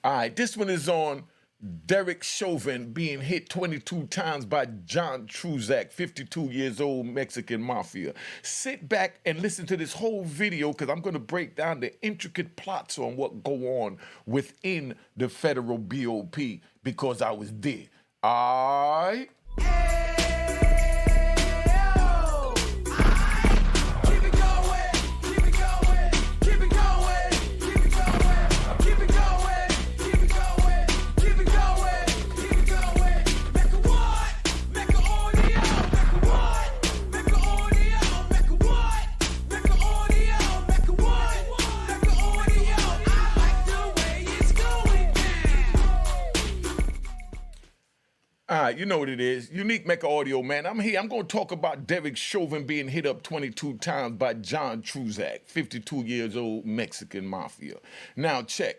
All right, this one is on Derek Chauvin being hit 22 times by John Truzak, 52 years old, Mexican mafia. Sit back and listen to this whole video because I'm going to break down the intricate plots on what go on within the federal BOP because I was there. All right? All right, you know what it is. Unique Mecca Audio, man. I'm here. I'm going to talk about Derek Chauvin being hit up 22 times by John Truzak, 52 years old, Mexican mafia. Now, check.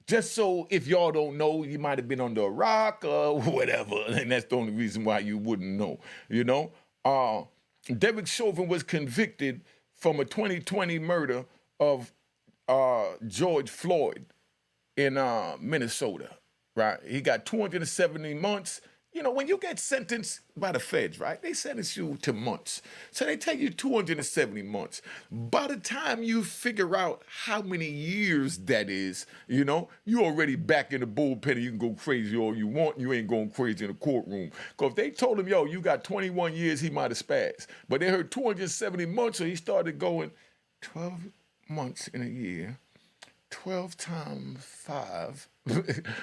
Just so if y'all don't know, you might have been under a rock or whatever, and that's the only reason why you wouldn't know, you know? Derek Chauvin was convicted from a 2020 murder of George Floyd in Minnesota, right? He got 270 months. You know, when you get sentenced by the feds, right, they sentence you to months. So they tell you 270 months. By the time you figure out how many years that is, you know, you already back in the bullpen and you can go crazy all you want. You ain't going crazy in the courtroom. Because if they told him, yo, you got 21 years, he might have spazzed. But they heard 270 months, so he started going 12 months in a year. 12 times 5,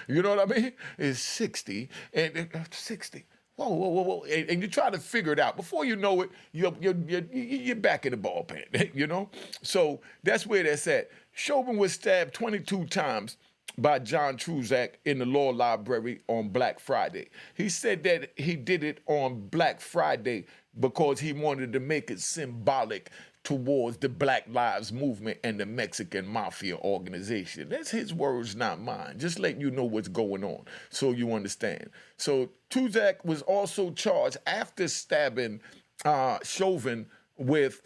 you know what I mean? Is 60, and 60. Whoa. And you try to figure it out. Before you know it, you're back in the ballpark, you know? So that's where that's at. Chauvin was stabbed 22 times by John Truzak in the law library on Black Friday. He said that he did it on Black Friday because he wanted to make it symbolic towards the Black Lives Movement and the Mexican Mafia organization. That's his words, not mine. Just letting you know what's going on so you understand. So Truzak was also charged after stabbing Chauvin with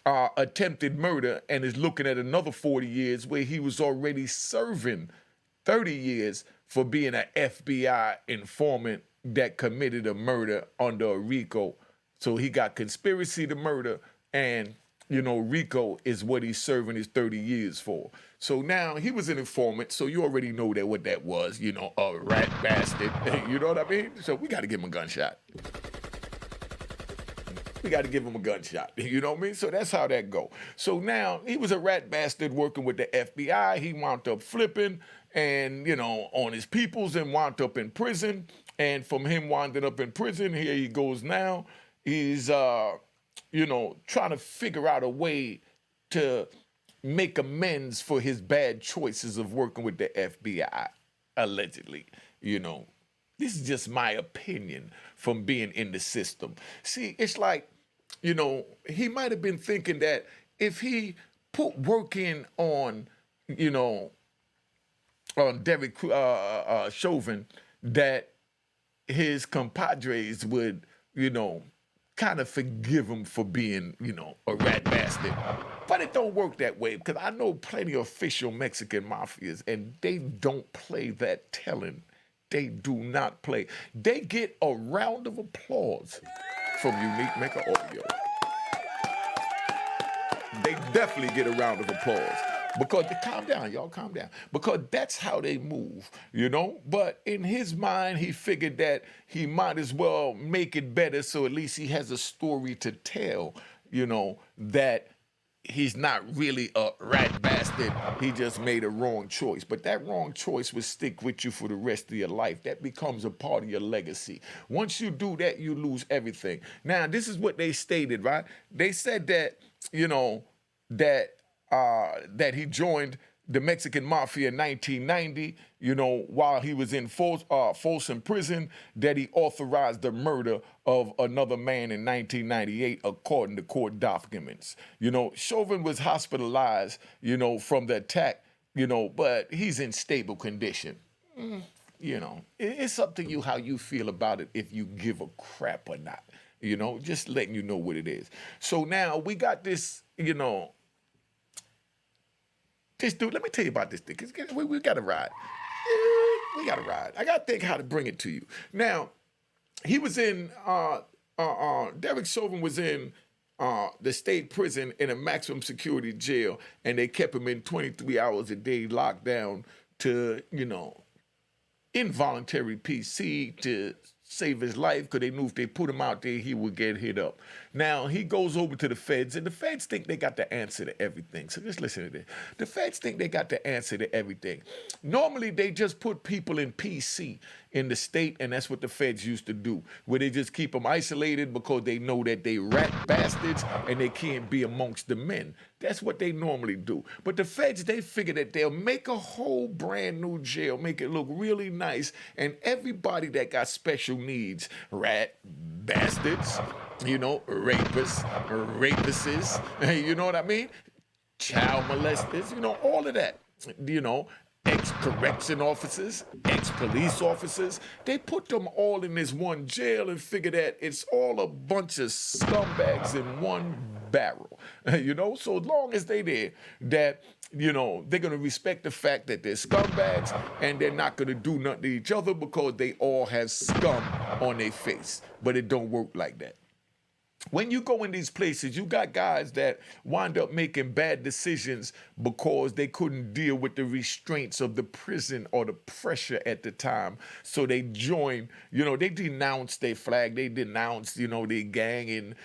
attempted murder and is looking at another 40 years where he was already serving 30 years for being an FBI informant that committed a murder under a RICO. So he got conspiracy to murder and you know, RICO is what he's serving his 30 years for. So now he was an informant, so you already know that what that was, you know, a rat bastard. You know what I mean? So we got to give him a gunshot. We got to give him a gunshot. You know what I mean? So that's how that go. So now he was a rat bastard working with the FBI. He wound up flipping and, you know, on his peoples and wound up in prison. And from him winding up in prison, here he goes now. He's you know, trying to figure out a way to make amends for his bad choices of working with the FBI, allegedly. You know, this is just my opinion from being in the system. See, it's like, you know, he might have been thinking that if he put work in on, you know, on Derek Chauvin, that his compadres would, you know, kind of forgive him for being, you know, a rat bastard. But it don't work that way because I know plenty of official Mexican mafias and they don't play that telling. They do not play. They get a round of applause from Unique Mecca Audio. They definitely get a round of applause. Because, calm down, y'all, calm down. Because that's how they move, you know? But in his mind, he figured that he might as well make it better so at least he has a story to tell, you know, that he's not really a rat bastard. He just made a wrong choice. But that wrong choice will stick with you for the rest of your life. That becomes a part of your legacy. Once you do that, you lose everything. Now, this is what they stated, right? They said that, you know, that he joined the Mexican Mafia in 1990, you know, while he was in Folsom Prison, that he authorized the murder of another man in 1998, according to court documents. You know, Chauvin was hospitalized, you know, from the attack, you know, but he's in stable condition. You know, it's up to you how you feel about it, if you give a crap or not. You know, just letting you know what it is. So now we got this, you know, this dude, let me tell you about this thing. We got to ride. We got to ride. I got to think how to bring it to you. Now, he was in, Derek Chauvin was in the state prison in a maximum security jail, and they kept him in 23 hours a day locked down to, involuntary PC to save his life because they knew if they put him out there, he would get hit up. Now, he goes over to the feds, and the feds think they got the answer to everything. So just listen to this. The feds think they got the answer to everything. Normally, they just put people in PC in the state, and that's what the feds used to do, where they just keep them isolated because they know that they rat bastards and they can't be amongst the men. That's what they normally do. But the feds, they figure that they'll make a whole brand new jail, make it look really nice, and everybody that got special needs, rat bastards, rapists, you know what I mean? Child molesters, all of that, ex-correction officers, ex-police officers. They put them all in this one jail and figure that it's all a bunch of scumbags in one barrel. So as long as they there, that, they're going to respect the fact that they're scumbags and they're not going to do nothing to each other because they all have scum on their face. But it don't work like that. When you go in these places, you got guys that wind up making bad decisions because they couldn't deal with the restraints of the prison or the pressure at the time. So they join, they denounce their flag, they denounce, their gang and,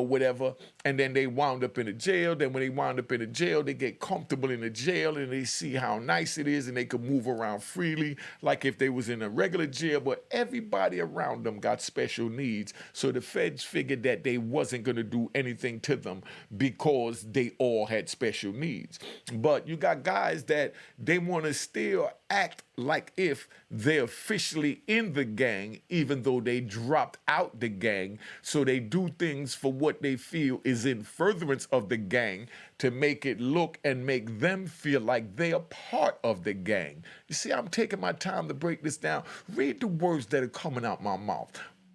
whatever. And then they wound up in a jail. Then when they wound up in a jail, they get comfortable in the jail and they see how nice it is and they can move around freely like if they was in a regular jail. But everybody around them got special needs. So the feds figured that they wasn't going to do anything to them because they all had special needs. But you got guys that they want to still act like if they're officially in the gang, even though they dropped out the gang. So they do things for what they feel is in furtherance of the gang to make it look and make them feel like they are part of the gang. You see, I'm taking my time to break this down. Read the words that are coming out my mouth.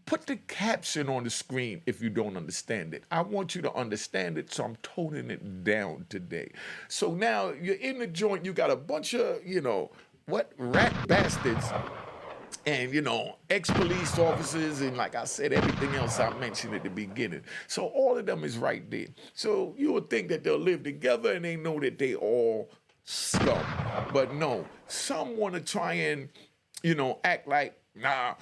Put the caption on the screen if you don't understand it. I want you to understand it, so I'm toning it down today. So now you're in the joint, you got a bunch of, rat bastards and, ex-police officers and, like I said, everything else I mentioned at the beginning. So all of them is right there. So you would think that they'll live together and they know that they all scum. But no, some want to try and, act like, nah,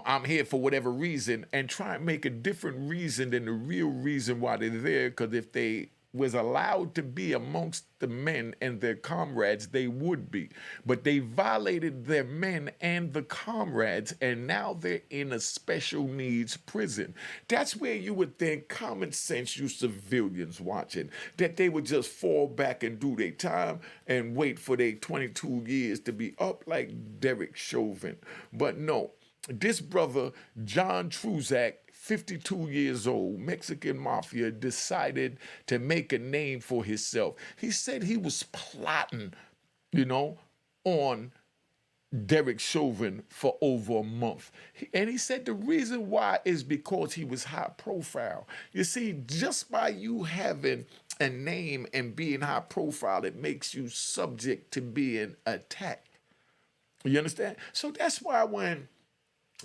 I'm here for whatever reason, and try and make a different reason than the real reason why they're there, because if they was allowed to be amongst the men and their comrades, they would be. But they violated their men and the comrades, and now they're in a special needs prison. That's where you would think common sense, you civilians watching, that they would just fall back and do their time and wait for their 22 years to be up like Derek Chauvin. But no, this brother, John Truzak, 52 years old, Mexican mafia, decided to make a name for himself. He said he was plotting, on Derek Chauvin for over a month. And he said the reason why is because he was high profile. You see, just by you having a name and being high profile, it makes you subject to being attacked. You understand? So that's why when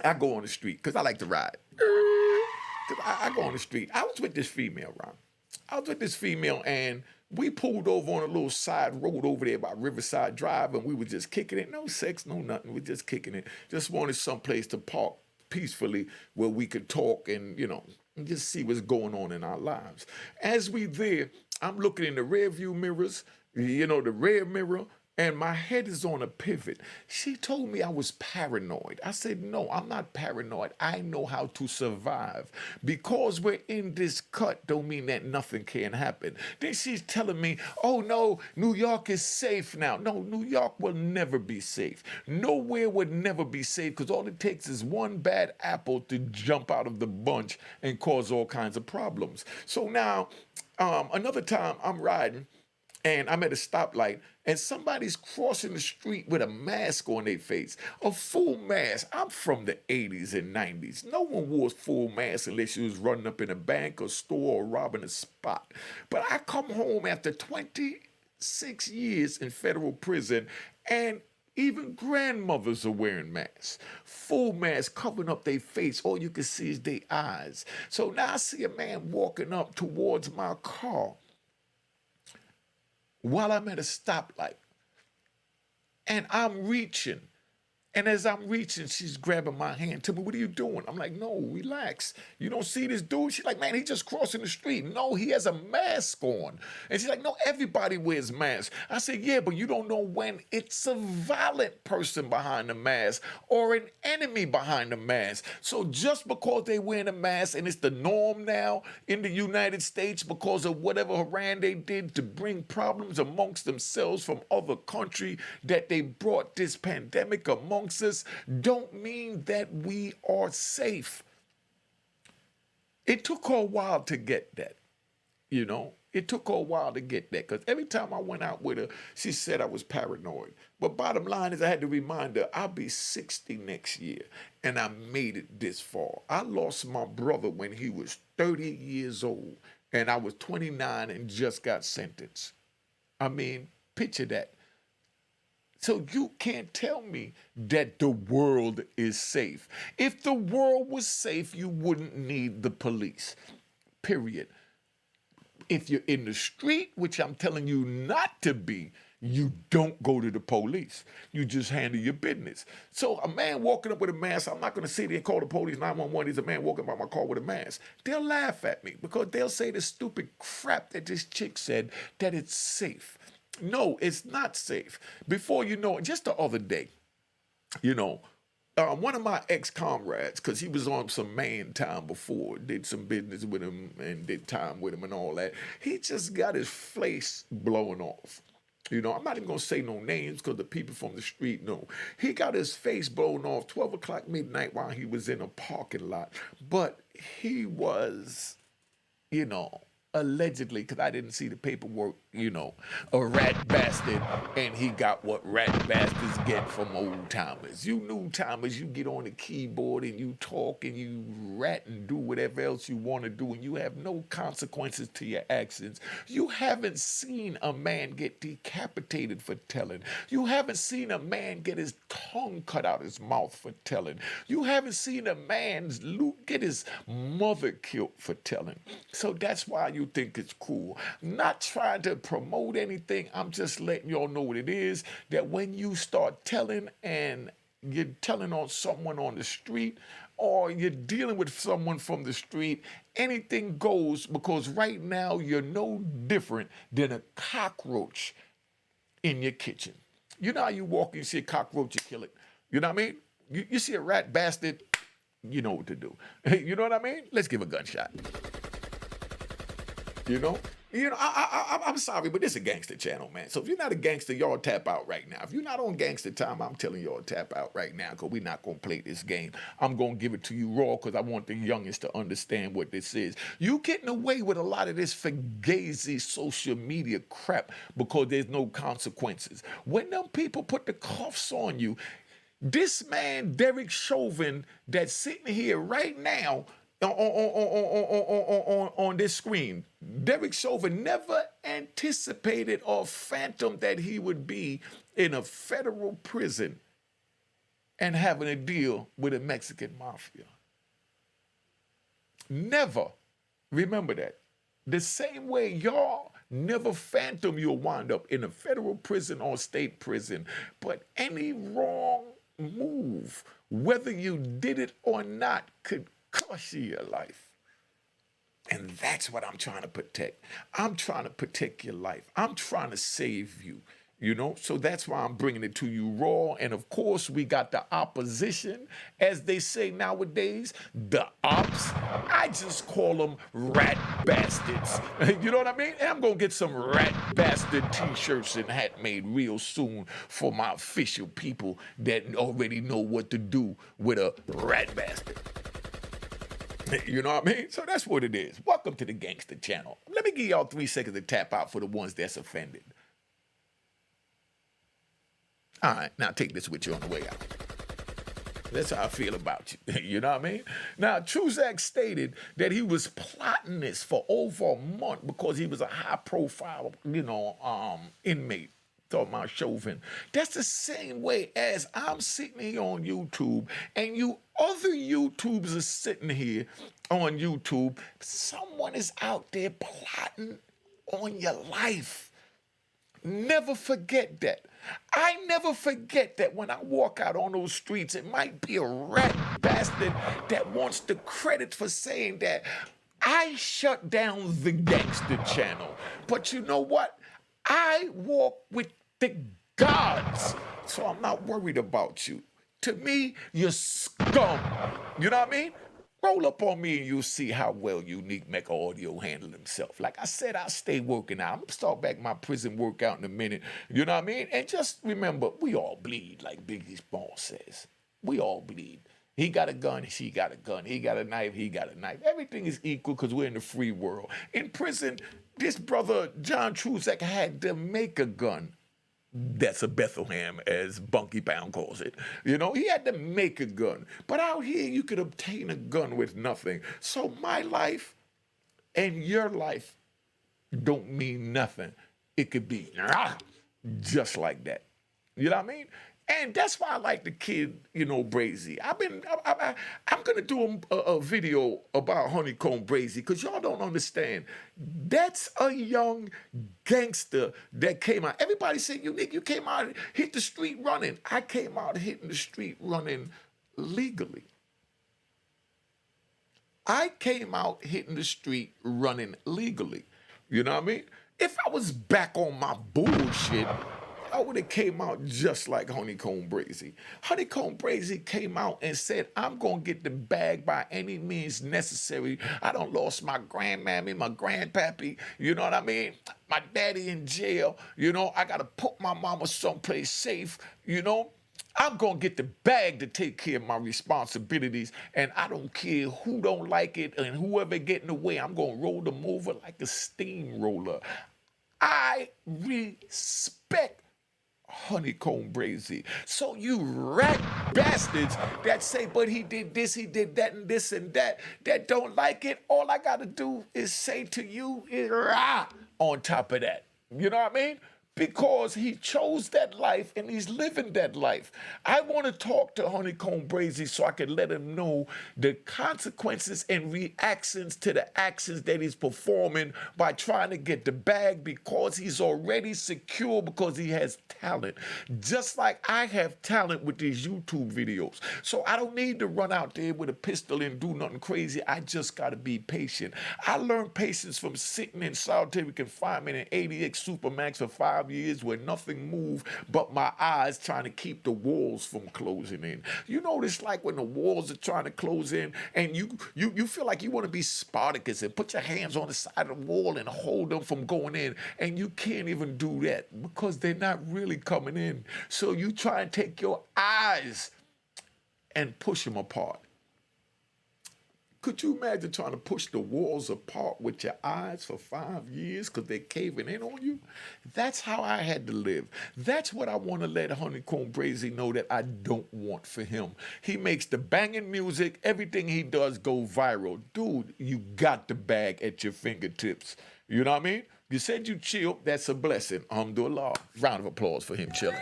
I go on the street, because I like to ride. I go on the street. I was with this female, Ron. I was with this female, and we pulled over on a little side road over there by Riverside Drive, and we were just kicking it. No sex, no nothing. We're just kicking it. Just wanted someplace to park peacefully where we could talk and, just see what's going on in our lives. As we there, I'm looking in the rear view mirrors, the rear mirror, and my head is on a pivot. She told me I was paranoid. I said, no, I'm not paranoid. I know how to survive. Because we're in this cut don't mean that nothing can happen. Then she's telling me, oh no, New York is safe now. No, New York will never be safe. Nowhere would never be safe because all it takes is one bad apple to jump out of the bunch and cause all kinds of problems. So now, another time I'm riding, and I'm at a stoplight, and somebody's crossing the street with a mask on their face, a full mask. I'm from the 80s and 90s. No one wore a full mask unless you was running up in a bank or store or robbing a spot. But I come home after 26 years in federal prison, and Even grandmothers are wearing masks. Full masks covering up their face. All you can see is their eyes. So now I see a man walking up towards my car while I'm at a stoplight. And I'm reaching. And as I'm reaching, she's grabbing my hand. Tell me, what are you doing? I'm like, no, relax. You don't see this dude? She's like, man, he just crossing the street. No, he has a mask on. And she's like, no, everybody wears masks. I said, yeah, but you don't know when it's a violent person behind the mask or an enemy behind the mask. So just because they wearing a mask and it's the norm now in the United States because of whatever haran they did to bring problems amongst themselves from other country that they brought this pandemic amongst us, don't mean that we are safe. It took her a while to get that, you know. It took her a while to get that because every time I went out with her, she said I was paranoid. But bottom line is I had to remind her, I'll be 60 next year, and I made it this far. I lost my brother when he was 30 years old, and I was 29 and just got sentenced. I mean, picture that. So you can't tell me that the world is safe. If the world was safe, you wouldn't need the police, period. If you're in the street, which I'm telling you not to be, you don't go to the police. You just handle your business. So a man walking up with a mask, I'm not going to sit there and call the police 911. He's a man walking by my car with a mask. They'll laugh at me because they'll say the stupid crap that this chick said, that it's safe. No, it's not safe. Before you know it, just the other day, you know, one of my ex-comrades, because he was on some man time before, did some business with him and did time with him and all that, he just got his face blown off. You know, I'm not even going to say no names because the people from the street know. He got his face blown off 12 o'clock midnight while he was in a parking lot. But he was, you know, allegedly, because I didn't see the paperwork, you know, a rat bastard, and he got what rat bastards get from old timers. You new timers, you get on the keyboard and you talk and you rat and do whatever else you want to do, and you have no consequences to your actions. You haven't seen a man get decapitated for telling. You haven't seen a man get his tongue cut out his mouth for telling. You haven't seen a man get his mother killed for telling. So that's why you think it's cool. I'm not trying to promote anything. I'm just letting y'all know what it is, that when you start telling and you're telling on someone on the street or you're dealing with someone from the street, anything goes, because right now you're no different than a cockroach in your kitchen. You know how you walk and you see a cockroach, you kill it. You know what I mean? You see a rat bastard, you know what to do. You know what I mean? Let's give a gunshot. You know, I'm sorry, but this is a gangster channel, man. So if you're not a gangster, y'all tap out right now. If you're not on gangster time, I'm telling y'all tap out right now because we're not going to play this game. I'm going to give it to you raw because I want the youngest to understand what this is. You getting away with a lot of this fugazi social media crap because there's no consequences. When them people put the cuffs on you, this man, Derek Chauvin, that's sitting here right now, on this screen, Derek Chauvin never anticipated or phantomed that he would be in a federal prison and having a deal with a Mexican mafia. Never. Remember that. The same way y'all never phantom you'll wind up in a federal prison or state prison, but any wrong move, whether you did it or not, could cost you your life. And that's what I'm trying to protect. I'm trying to protect your life. I'm trying to save you, you know? So that's why I'm bringing it to you raw. And of course, we got the opposition, as they say nowadays, the ops. I just call them rat bastards. You know what I mean? And I'm going to get some rat bastard t-shirts and hat made real soon for my official people that already know what to do with a rat bastard. You know what I mean? So that's what it is. Welcome to the Gangster Channel. Let me give y'all 3 seconds to tap out for the ones that's offended. All right, now take this with you on the way out. That's how I feel about you. You know what I mean? Now, Chauvin stated that he was plotting this for over a month because he was a high-profile, inmate. Talking about Chauvin. That's the same way as I'm sitting here on YouTube and you other YouTubers are sitting here on YouTube. Someone is out there plotting on your life. Never forget that. I never forget that when I walk out on those streets, it might be a rat bastard that wants the credit for saying that I shut down the gangster channel. But you know what? I walk with the gods, so I'm not worried about you. To me, you're scum. You know what I mean? Roll up on me and you'll see how well Unique Mecca Audio handled himself. Like I said, I'll stay working out. I'm going to start back my prison workout in a minute. You know what I mean? And just remember, we all bleed, like Biggie Smalls says. We all bleed. He got a gun, she got a gun. He got a knife, he got a knife. Everything is equal because we're in the free world. In prison, this brother, John Truzak, had to make a gun. That's a Bethlehem, as Bunky Pound calls it. You know, he had to make a gun. But out here, you could obtain a gun with nothing. So my life and your life don't mean nothing. It could be just like that. You know what I mean? And that's why I like the kid, you know, Brazy. I'm gonna do a video about Honeykomb Brazy because y'all don't understand. That's a young gangster that came out. Everybody said, Unique, you came out, hit the street running. I came out hitting the street running legally. I came out hitting the street running legally. You know what I mean? If I was back on my bullshit, I would have came out just like Honeykomb Brazy. Honeykomb Brazy came out and said, I'm going to get the bag by any means necessary. I done lost my grandmammy, my grandpappy, you know what I mean? My daddy in jail, you know, I got to put my mama someplace safe, you know? I'm going to get the bag to take care of my responsibilities, and I don't care who don't like it and whoever get in the way, I'm going to roll them over like a steamroller. I respect Honeykomb Brazy. So you rat bastards that say, but he did this, he did that, and this and that don't like it, all I got to do is say to you is rah on top of that. You know what I mean? Because he chose that life and he's living that life. I want to talk to Honeykomb Brazy so I can let him know the consequences and reactions to the actions that he's performing by trying to get the bag because he's already secure because he has talent. Just like I have talent with these YouTube videos. So I don't need to run out there with a pistol and do nothing crazy. I just got to be patient. I learned patience from sitting in solitary confinement in 80X Supermax for 5 years where nothing moved but my eyes trying to keep the walls from closing in. You know what it's like when the walls are trying to close in and you feel like you want to be Spartacus and put your hands on the side of the wall and hold them from going in, and you can't even do that because they're not really coming in. So you try and take your eyes and push them apart. Could you imagine trying to push the walls apart with your eyes for 5 years because they're caving in on you? That's how I had to live. That's what I want to let Honeykomb Brazy know that I don't want for him. He makes the banging music. Everything he does go viral. Dude, you got the bag at your fingertips. You know what I mean? You said you chill. That's a blessing. Alhamdulillah. Round of applause for him chilling.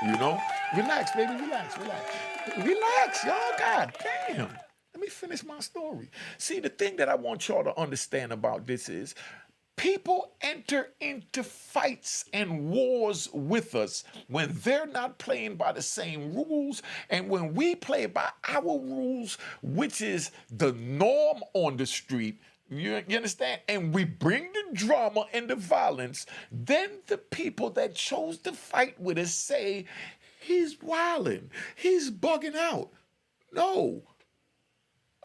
You know? Relax, baby. Relax, relax. Relax, y'all. God damn. Let me finish my story. See, the thing that I want y'all to understand about this is people enter into fights and wars with us when they're not playing by the same rules, and when we play by our rules, which is the norm on the street, you understand? And we bring the drama and the violence, then the people that chose to fight with us say, he's wilding, he's bugging out. No.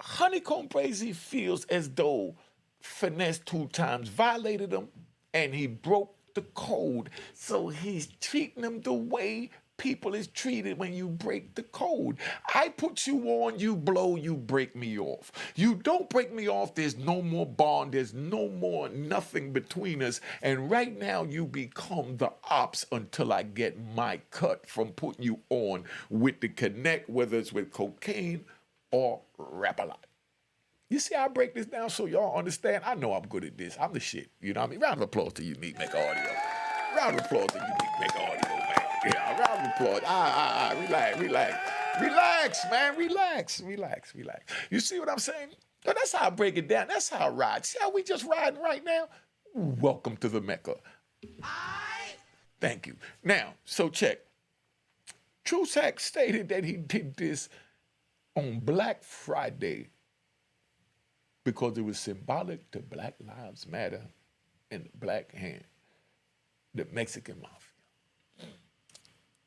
Honeykomb Brazy feels as though Finesse 2 times violated him and he broke the code. So he's treating him the way people is treated when you break the code. I put you on, you blow, you break me off. You don't break me off, there's no more bond, there's no more nothing between us. And right now you become the ops until I get my cut from putting you on with the connect, whether it's with cocaine or rap-a-lot. You see how I break this down so y'all understand? I know I'm good at this. I'm the shit. You know what I mean? Round of applause to Unique Mecca Audio. Round of applause to Unique Mecca Audio, man. Yeah, round of applause. Relax, man. Relax. You see what I'm saying? But that's how I break it down. That's how I ride. See how we just riding right now? Welcome to the Mecca. Thank you. Now, so check. Truzak stated that he did this on Black Friday because it was symbolic to Black Lives Matter and the Black Hand, the Mexican Mafia.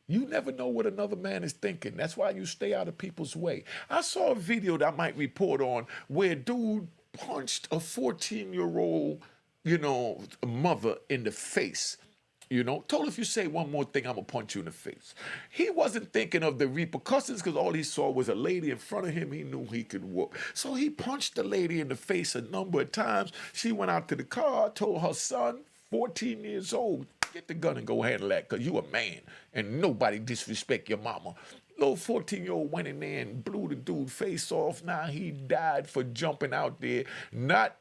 You never know what another man is thinking. That's why you stay out of people's way. I saw a video that I might report on where a dude punched a 14-year-old, mother in the face. Told her, if you say one more thing, I'm going to punch you in the face. He wasn't thinking of the repercussions because all he saw was a lady in front of him he knew he could whoop. So he punched the lady in the face a number of times. She went out to the car, told her son, 14 years old, get the gun and go handle that because you a man and nobody disrespect your mama. Little 14-year-old went in there and blew the dude face off. Now he died for jumping out there, not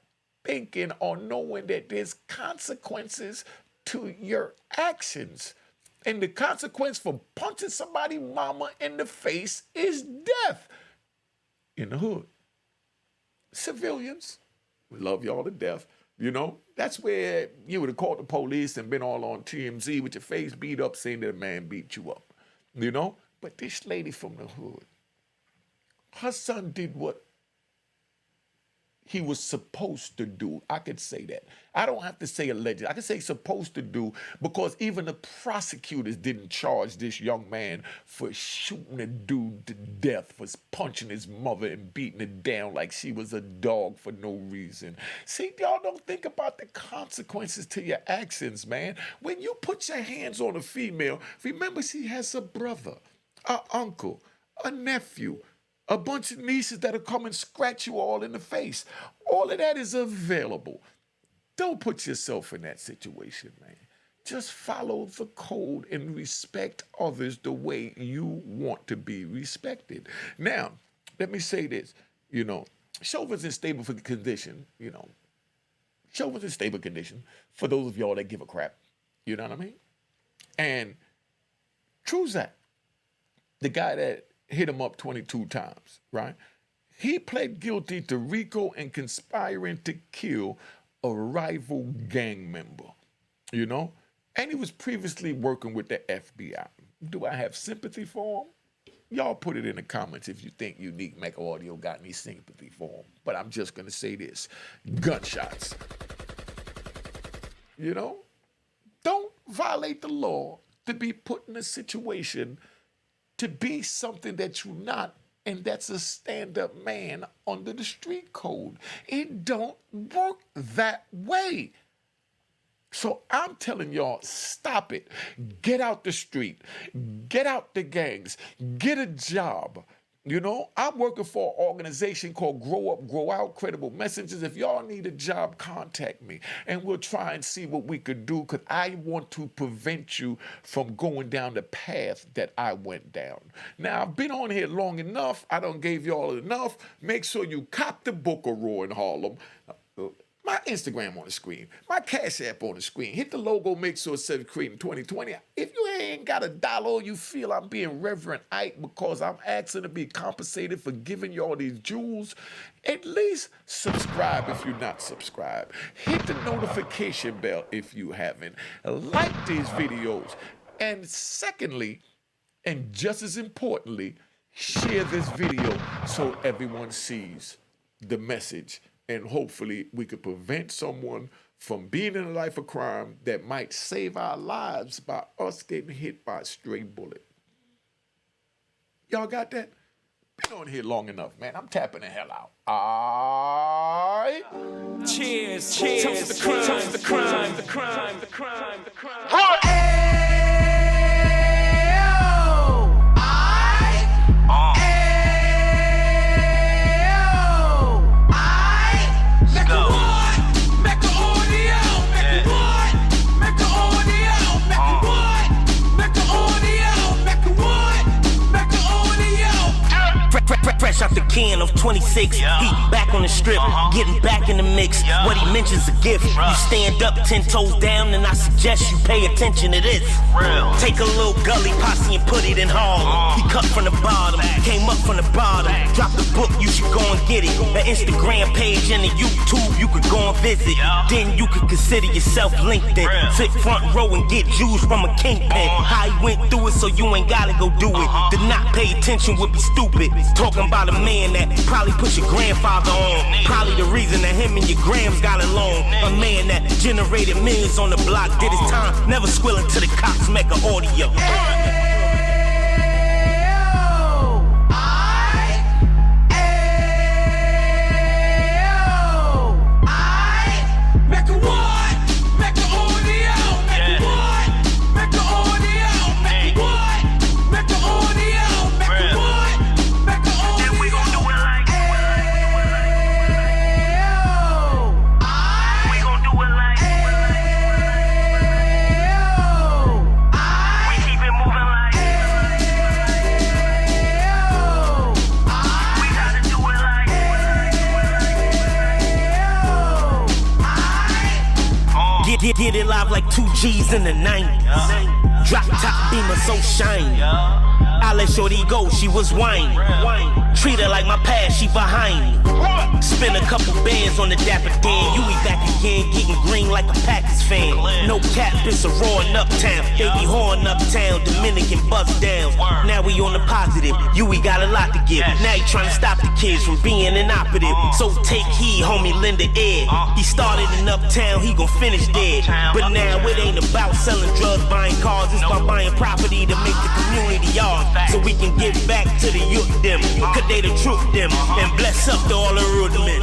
thinking or knowing that there's consequences to your actions. And the consequence for punching somebody's mama in the face is death. In the hood. Civilians, we love y'all to death. That's where you would have called the police and been all on TMZ with your face beat up saying that a man beat you up. But this lady from the hood, her son did what he was supposed to do. I could say that. I don't have to say alleged. I can say supposed to do because even the prosecutors didn't charge this young man for shooting a dude to death, for punching his mother and beating her down like she was a dog for no reason. See, y'all don't think about the consequences to your actions, man. When you put your hands on a female, remember she has a brother, an uncle, a nephew, a bunch of nieces that'll come and scratch you all in the face. All of that is available. Don't put yourself in that situation, man. Just follow the code and respect others the way you want to be respected. Now, let me say this. Chauvin'S in stable condition. Chauvin'S in stable condition for those of y'all that give a crap. You know what I mean? And Truzak, the guy that hit him up 22 times, right? He pled guilty to RICO and conspiring to kill a rival gang member, And he was previously working with the FBI. Do I have sympathy for him? Y'all put it in the comments if you think Unique Mecca Audio got any sympathy for him. But I'm just going to say this. Gunshots. Don't violate the law to be put in a situation to be something that you're not, and that's a stand-up man under the street code. It don't work that way. So I'm telling y'all, stop it. Get out the street. Get out the gangs. Get a job. I'm working for an organization called Grow Up, Grow Out, Credible Messengers. If y'all need a job, contact me. And we'll try and see what we could do because I want to prevent you from going down the path that I went down. Now, I've been on here long enough. I done gave y'all enough. Make sure you cop the book of Roy in Harlem. My Instagram on the screen, my Cash App on the screen. Hit the logo, make sure it says creating 2020. If you ain't got $1, you feel I'm being Reverend Ike because I'm asking to be compensated for giving you all these jewels, at least subscribe if you're not subscribed. Hit the notification bell if you haven't. Like these videos. And secondly, and just as importantly, share this video so everyone sees the message. And hopefully we could prevent someone from being in a life of crime that might save our lives by us getting hit by a stray bullet. Y'all got that? Been on here long enough, man. I'm tapping the hell out. All right. Cheers. Toast the crime. Toast the crime. The crime. The crime. The crime. Fresh out the can of 26. He back on the strip, getting back in the mix. What he mentions a gift. You stand up 10 toes down, and I suggest you pay attention to this. Take a little gully posse and put it in Harlem. He cut from the bottom, came up from the bottom. Drop the book, you should go and get it. The Instagram page and the YouTube, you could go and visit. Then you could consider yourself LinkedIn. Sit front row and get Jews from a kingpin. How he went through it, so you ain't gotta go do it. To not pay attention would be stupid. Talking about a man that probably put your grandfather on. Probably the reason that him and your grams got along. A man that generated millions on the block, did his time, never squilling to the cops Mecca audio. Get it live like 2 G's in the 90s. Drop top beamer so shiny. I let shorty go, she was whining. Treat her like my past, she behind me. Spend a couple bands on the dapper Dan. You be back again, getting green like a Packers fan. No cap, it's a roaring uptown. Baby horn uptown, Dominican bust down. Now we on the positive, you we got a lot to give. Now he trying to stop the kids from being inoperative. So take heed, homie, lend a ear. He started in uptown, he gon' finish dead. But now it ain't about selling drugs, buying cars. It's about buying property to make the community yours. So we can give back to the youth them. Cause they the truth them. And bless up to all the rudiments.